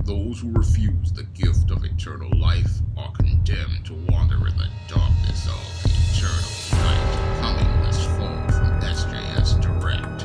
Those who refuse the gift of eternal life are condemned to wander in the darkness of eternal night. Coming this fall from SJS Direct.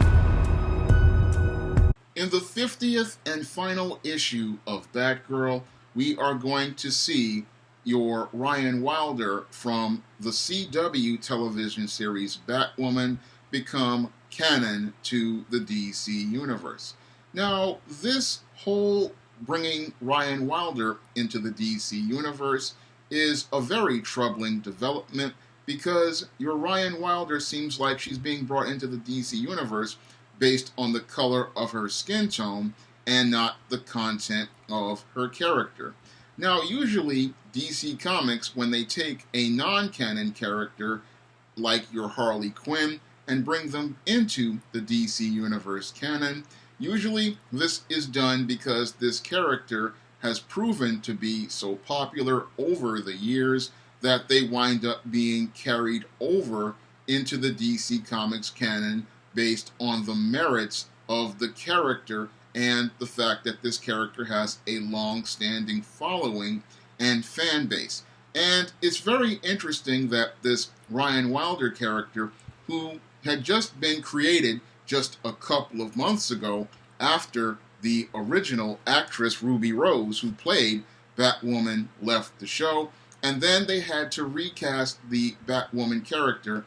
In the 50th and final issue of Batgirl, we are going to see your Ryan Wilder from the CW television series Batwoman become canon to the DC universe. Now, this whole bringing Ryan Wilder into the DC universe is a very troubling development because your Ryan Wilder seems like she's being brought into the DC universe based on the color of her skin tone and not the content of her character. Now, usually DC Comics, when they take a non-canon character like your Harley Quinn and bring them into the DC Universe canon, usually this is done because this character has proven to be so popular over the years that they wind up being carried over into the DC Comics canon based on the merits of the character and the fact that this character has a long-standing following and fan base. And it's very interesting that this Ryan Wilder character, who had just been created just a couple of months ago after the original actress Ruby Rose, who played Batwoman, left the show, and then they had to recast the Batwoman character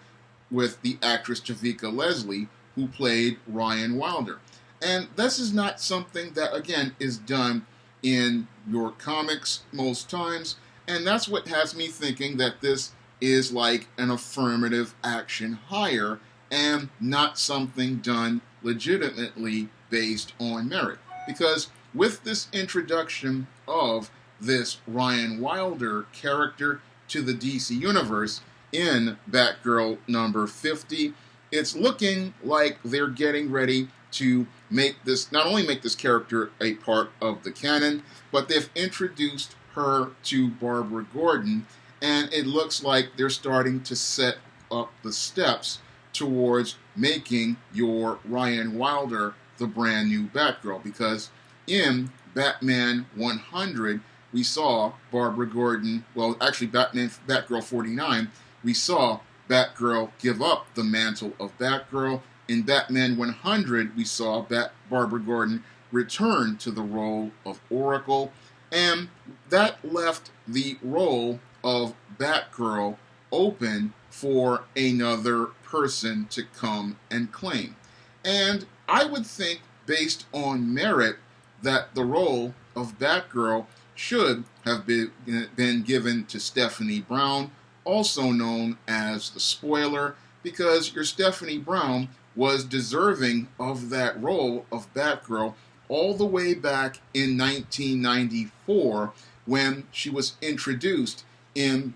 with the actress Javicia Leslie, who played Ryan Wilder. And this is not something that, again, is done in your comics most times, and that's what has me thinking that this is like an affirmative action hire and not something done legitimately based on merit. Because with this introduction of this Ryan Wilder character to the DC Universe in Batgirl number 50, it's looking like they're getting ready to make this, not only make this character a part of the canon, but they've introduced her to Barbara Gordon, and it looks like they're starting to set up the steps towards making your Ryan Wilder the brand new Batgirl, because in Batman 100, we saw Barbara Gordon, well, actually Batgirl 49, we saw Batgirl give up the mantle of Batgirl. In Batman 100, we saw Barbara Gordon return to the role of Oracle, and that left the role of Batgirl open for another person to come and claim. And I would think, based on merit, that the role of Batgirl should have been given to Stephanie Brown, also known as the Spoiler, because your Stephanie Brown was deserving of that role of Batgirl all the way back in 1994 when she was introduced in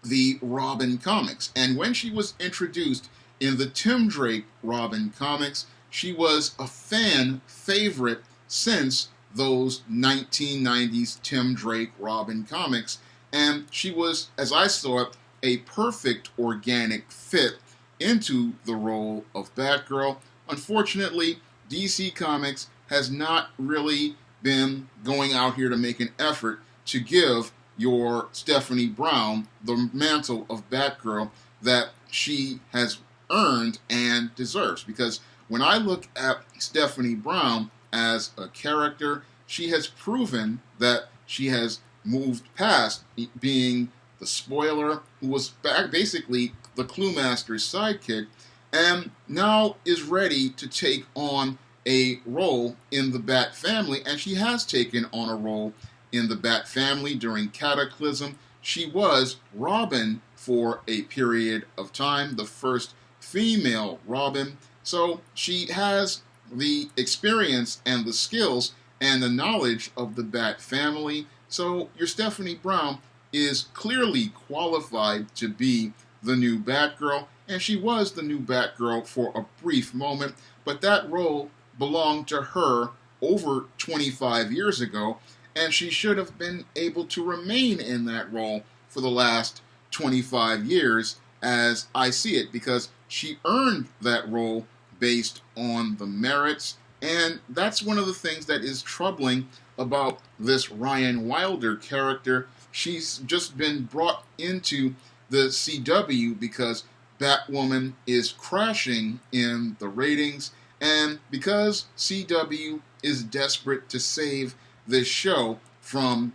the Robin comics. And when she was introduced in the Tim Drake Robin comics, she was a fan favorite since those 1990s Tim Drake Robin comics. And she was, as I saw it, a perfect organic fit into the role of Batgirl. Unfortunately, DC Comics has not really been going out here to make an effort to give your Stephanie Brown the mantle of Batgirl that she has earned and deserves. Because when I look at Stephanie Brown as a character, she has proven that she has moved past being the Spoiler, who was basically the Clue Master's sidekick, and now is ready to take on a role in the Bat family, and she has taken on a role in the Bat family during Cataclysm. She was Robin for a period of time, the first female Robin, so she has the experience and the skills and the knowledge of the Bat family. So your Stephanie Brown is clearly qualified to be the new Batgirl, and she was the new Batgirl for a brief moment, but that role belonged to her over 25 years ago, and she should have been able to remain in that role for the last 25 years, as I see it, because she earned that role based on the merits, and that's one of the things that is troubling about this Ryan Wilder character. She's just been brought into the CW because Batwoman is crashing in the ratings, and because CW is desperate to save this show from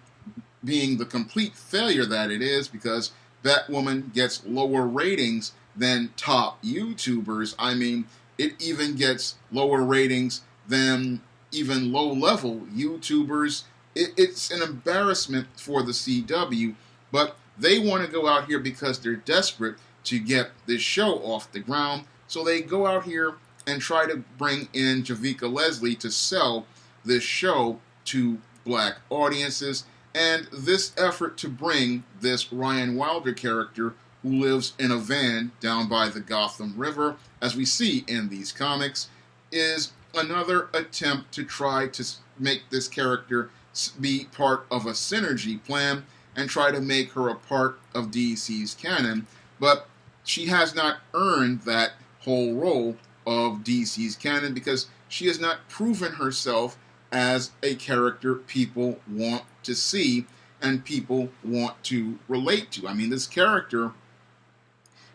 being the complete failure that it is, because Batwoman gets lower ratings than top YouTubers. I mean, it even gets lower ratings than even low-level YouTubers. It's an embarrassment for the CW, but they want to go out here because they're desperate to get this show off the ground. So they go out here and try to bring in Javicia Leslie to sell this show to black audiences. And this effort to bring this Ryan Wilder character, who lives in a van down by the Gotham River, as we see in these comics, is another attempt to try to make this character be part of a synergy plan and try to make her a part of DC's canon. But she has not earned that whole role of DC's canon because she has not proven herself as a character people want to see and people want to relate to. I mean, this character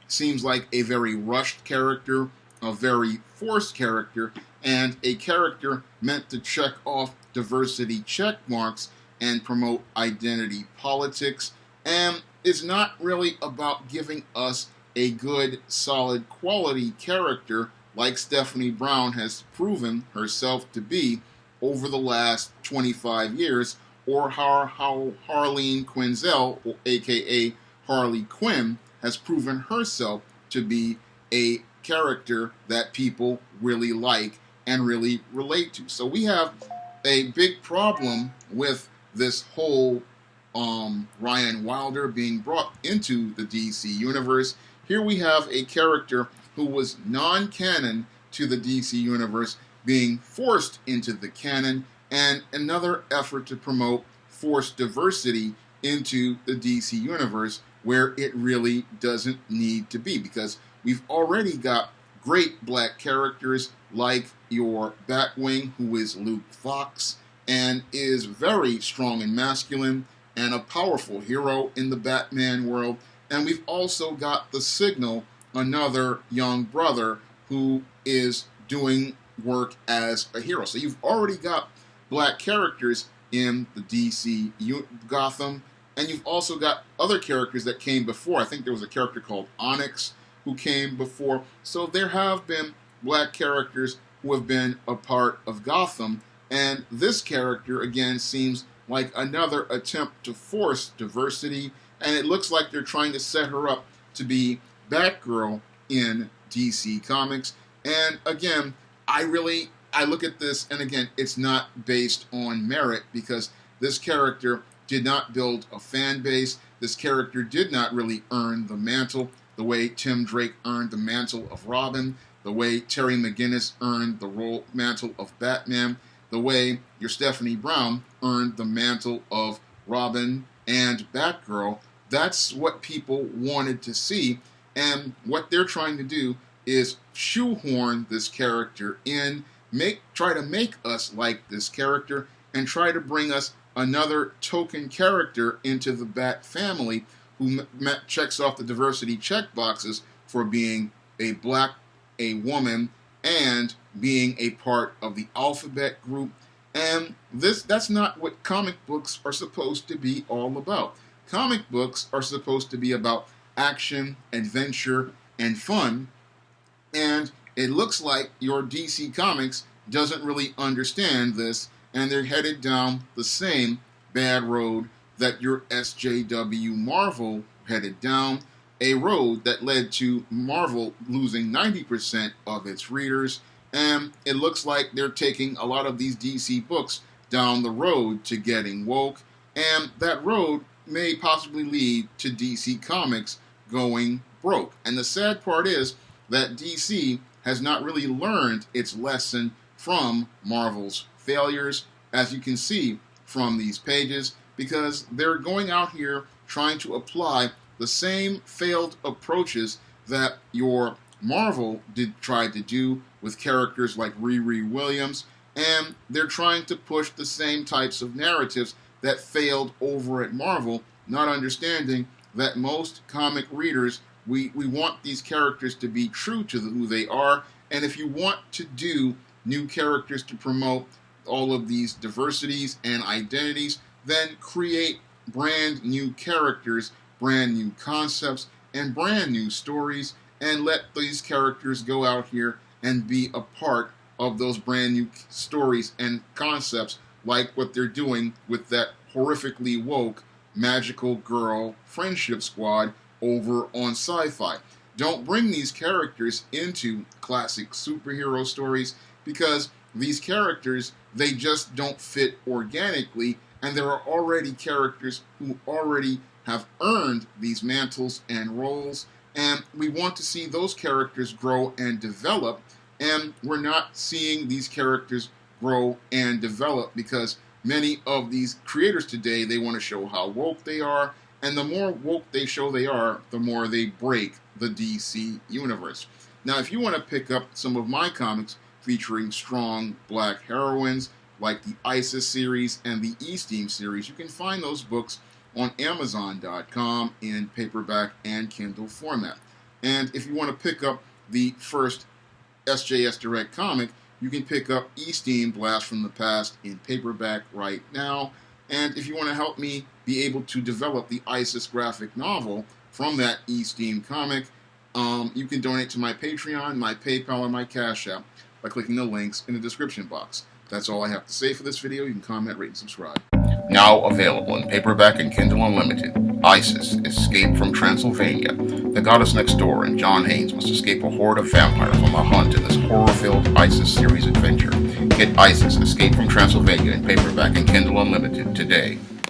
seems like a very rushed character, a very forced character, and a character meant to check off diversity check marks and promote identity politics, and is not really about giving us a good, solid, quality character like Stephanie Brown has proven herself to be over the last 25 years, or how Harleen Quinzel, aka Harley Quinn, has proven herself to be a character that people really like and really relate to. So we have a big problem with this whole Ryan Wilder being brought into the DC universe. Here we have a character who was non-canon to the DC universe being forced into the canon, and another effort to promote forced diversity into the DC universe where it really doesn't need to be, because we've already got great black characters like your Batwing, who is Luke Fox and is very strong and masculine and a powerful hero in the Batman world. And we've also got the Signal, another young brother who is doing work as a hero. So you've already got black characters in the DC Gotham, and you've also got other characters that came before. I think there was a character called Onyx who came before. So there have been black characters who have been a part of Gotham, and this character again seems like another attempt to force diversity, and it looks like they're trying to set her up to be Batgirl in DC Comics. And again, I look at this, and again, it's not based on merit, because this character did not build a fan base. This character did not really earn the mantle the way Tim Drake earned the mantle of Robin, the way Terry McGinnis earned the mantle of Batman, the way your Stephanie Brown earned the mantle of Robin and Batgirl. That's what people wanted to see, and what they're trying to do is shoehorn this character in, try to make us like this character, and try to bring us another token character into the Bat family who checks off the diversity check boxes for being a black, a woman, and being a part of the alphabet group. And that's not what comic books are supposed to be all about. Comic books are supposed to be about action, adventure, and fun. And it looks like your DC Comics doesn't really understand this, and they're headed down the same bad road that your SJW Marvel headed down, a road that led to Marvel losing 90% of its readers, and it looks like they're taking a lot of these DC books down the road to getting woke, and that road may possibly lead to DC Comics going broke. And the sad part is that DC has not really learned its lesson from Marvel's failures, as you can see from these pages, because they're going out here trying to apply the same failed approaches that your Marvel tried to do with characters like Riri Williams, and they're trying to push the same types of narratives that failed over at Marvel, not understanding that most comic readers, we want these characters to be true to who they are, and if you want to do new characters to promote all of these diversities and identities, then create brand new characters, brand new concepts, and brand new stories, and let these characters go out here and be a part of those brand new stories and concepts, like what they're doing with that horrifically woke magical girl friendship squad over on Sci-Fi. Don't bring these characters into classic superhero stories, because these characters, they just don't fit organically, and there are already characters who already have earned these mantles and roles, and we want to see those characters grow and develop, and we're not seeing these characters grow and develop because many of these creators today, they want to show how woke they are, and the more woke they show they are, the more they break the DC universe. Now, if you want to pick up some of my comics featuring strong black heroines, like the ISIS series and the E-Steam series, you can find those books on Amazon.com in paperback and Kindle format. And if you want to pick up the first SJS Direct comic, you can pick up E-Steam Blast from the Past in paperback right now. And if you want to help me be able to develop the ISIS graphic novel from that E-Steam comic, you can donate to my Patreon, my PayPal, or my Cash App by clicking the links in the description box. That's all I have to say for this video. You can comment, rate, and subscribe. Now available in paperback and Kindle Unlimited, ISIS, Escape from Transylvania. The goddess next door and John Haynes must escape a horde of vampires on the hunt in this horror-filled ISIS series adventure. Get ISIS, Escape from Transylvania in paperback and Kindle Unlimited today.